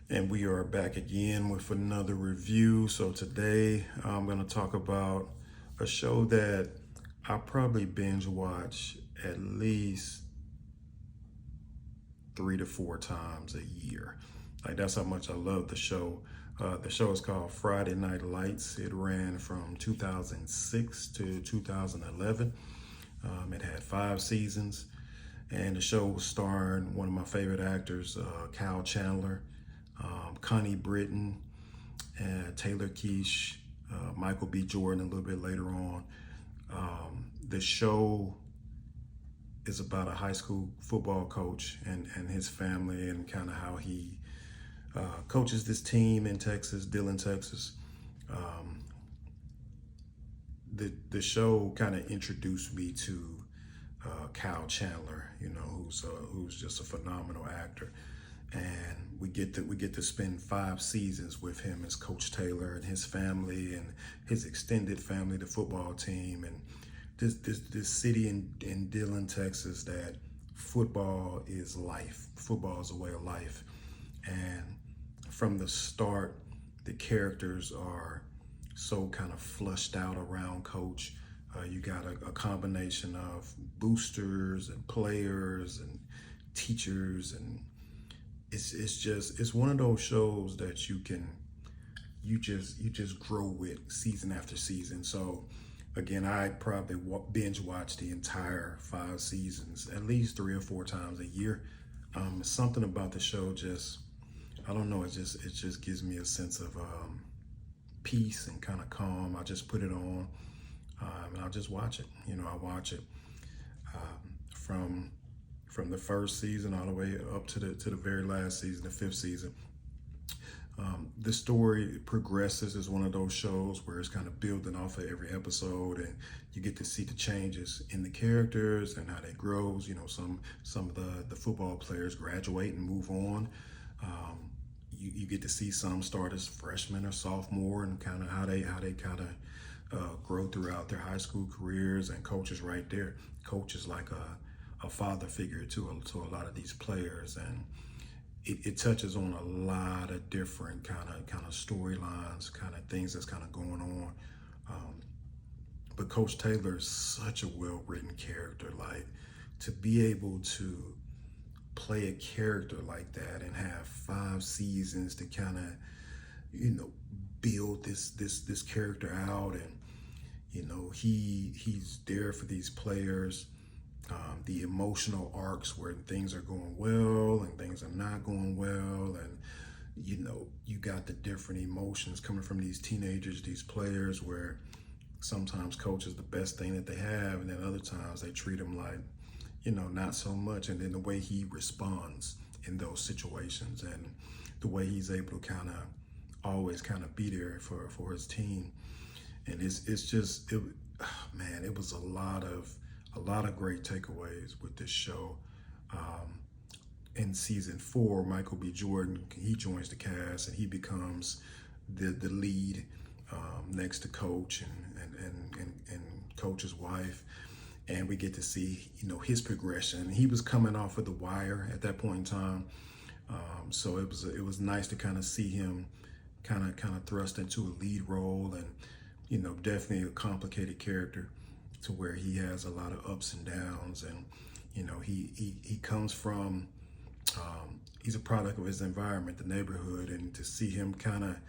And we are back again with another review. So today I'm going to talk about a show that I probably binge watch at least 3 to 4 times a year. Like, that's how much I love the show. The show is called Friday Night Lights. It ran from 2006 to 2011. It had 5 seasons, and the show was starring one of my favorite actors, Kyle Chandler, Connie Britton, and Taylor Keish, Michael B. Jordan a little bit later on. The show is about a high school football coach and his family, and kind of how he coaches this team in Texas, Dillon, Texas. Um, the show kind of introduced me to Kyle Chandler, who's just a phenomenal actor, and we get to spend 5 seasons with him as Coach Taylor and his family and his extended family, the football team, and this city in Dillon, Texas, that football is life. Football is a way of life, and from the start, the characters are so kind of flushed out around Coach. You got a combination of boosters and players and teachers, and it's one of those shows that you just grow with season after season. So again, I probably binge watch the entire 5 seasons at least 3 or 4 times a year. Something about the show, just I don't know, it just gives me a sense of peace and kind of calm. I just put it on, and I'll just watch it. I watch it from the first season all the way up to the very last season, the 5th season. The story progresses. Is one of those shows where it's kind of building off of every episode, and you get to see the changes in the characters and how they grows. Some of the football players graduate and move on. You get to see some start as freshmen or sophomore, and kind of how they kind of grow throughout their high school careers. And Coach is right there. Coach is like a father figure to a lot of these players, and it touches on a lot of different kind of storylines, kind of things that's kind of going on. But Coach Taylor is such a well-written character. Like, to be able to play a character like that and have 5 seasons to kind of build this character out, and he's there for these players. The emotional arcs where things are going well and things are not going well, and you got the different emotions coming from these teenagers, these players, where sometimes Coach is the best thing that they have, and then other times they treat him like not so much. And then the way he responds in those situations, and the way he's able to kind of always kind of be there for his team. And man, it was a lot of great takeaways with this show. In season 4, Michael B. Jordan, he joins the cast, and he becomes the lead, next to Coach and Coach's wife. And we get to see his progression. He was coming off of The Wire at that point in time, so it was nice to kind of see him kind of thrust into a lead role, and definitely a complicated character, to where he has a lot of ups and downs. And he comes from, he's a product of his environment, the neighborhood, and to see him kind of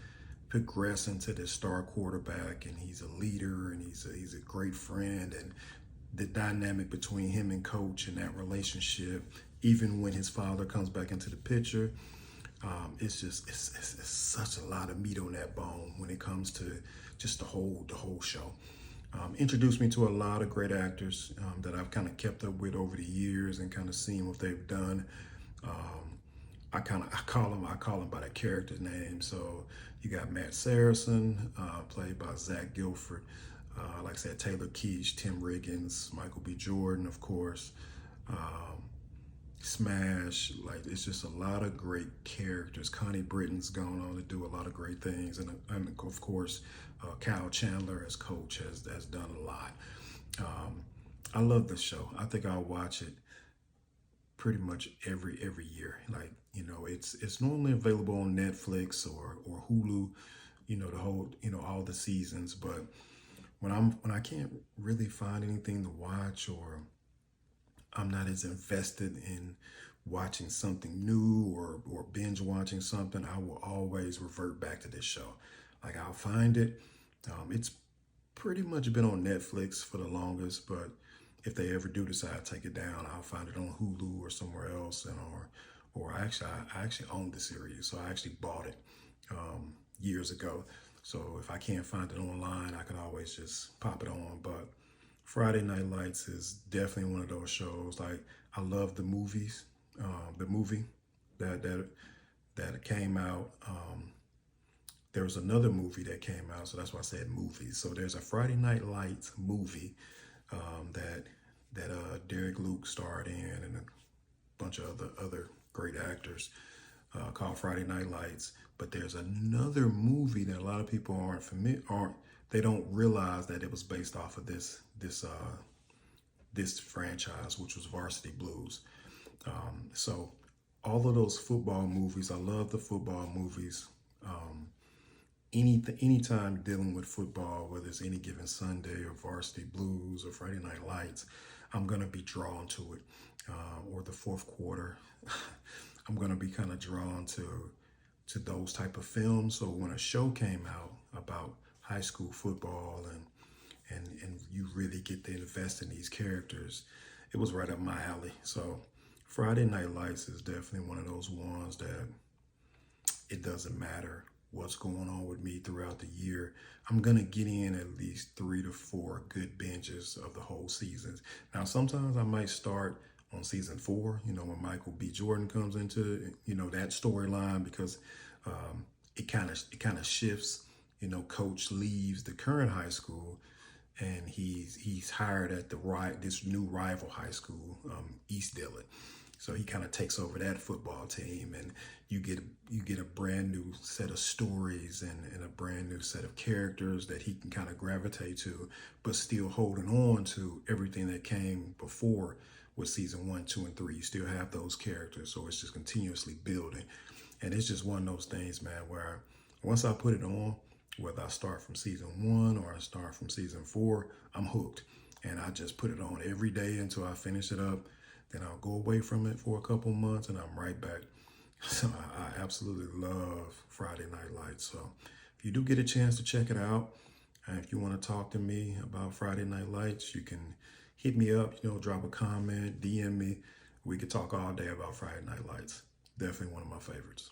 progress into this star quarterback, and he's a leader, and he's a great friend, and the dynamic between him and Coach and that relationship, even when his father comes back into the picture, it's such a lot of meat on that bone when it comes to just the whole show. Introduced me to a lot of great actors that I've kind of kept up with over the years, and kind of seen what they've done. I call them by their character name. So you got Matt Saracen, played by Zach Gilford. Like I said, Taylor Keish, Tim Riggins, Michael B. Jordan, of course. Smash. Like, it's just a lot of great characters. Connie Britton's gone on to do a lot of great things, and of course, Kyle Chandler as Coach has done a lot. I love this show. I think I'll watch it pretty much every year. Like, It's normally available on Netflix or Hulu, the whole, all the seasons. But when I can't really find anything to watch, or I'm not as invested in watching something new or binge watching something, I will always revert back to this show. Like, I'll find it. It's pretty much been on Netflix for the longest, but if they ever do decide to take it down, I'll find it on Hulu or somewhere else, or I actually own the series, so I actually bought it years ago. So if I can't find it online, I can always just pop it on. But Friday Night Lights is definitely one of those shows. Like, I love the movie that came out. There was another movie that came out, so that's why I said movies. So there's a Friday Night Lights movie that Derek Luke starred in, and a bunch of other great actors, called Friday Night Lights. But there's another movie that a lot of people they don't realize that it was based off of this franchise, which was Varsity Blues. So all of those football movies, I love the football movies. Anytime dealing with football, whether it's Any Given Sunday or Varsity Blues or Friday Night Lights, I'm gonna be drawn to it. Or the fourth quarter, I'm gonna be kind of drawn to those type of films. So when a show came out about high school football and you really get to invest in these characters, it was right up my alley. So Friday Night Lights is definitely one of those ones that it doesn't matter what's going on with me throughout the year. I'm gonna get in at least 3 to 4 good binges of the whole seasons. Now, sometimes I might start on season 4, when Michael B. Jordan comes into, that storyline, because it kind of shifts. Coach leaves the current high school, and he's hired at this new rival high school, East Dillon. So he kind of takes over that football team, and you get a brand new set of stories and a brand new set of characters that he can kind of gravitate to, but still holding on to everything that came before with season 1, 2, and 3. You still have those characters, so it's just continuously building. And it's just one of those things, man, where once I put it on, whether I start from season 1 or I start from season 4, I'm hooked. And I just put it on every day until I finish it up. Then I'll go away from it for a couple months and I'm right back. So I absolutely love Friday Night Lights. So if you do get a chance to check it out, and if you want to talk to me about Friday Night Lights, you can hit me up, drop a comment, DM me. We could talk all day about Friday Night Lights. Definitely one of my favorites.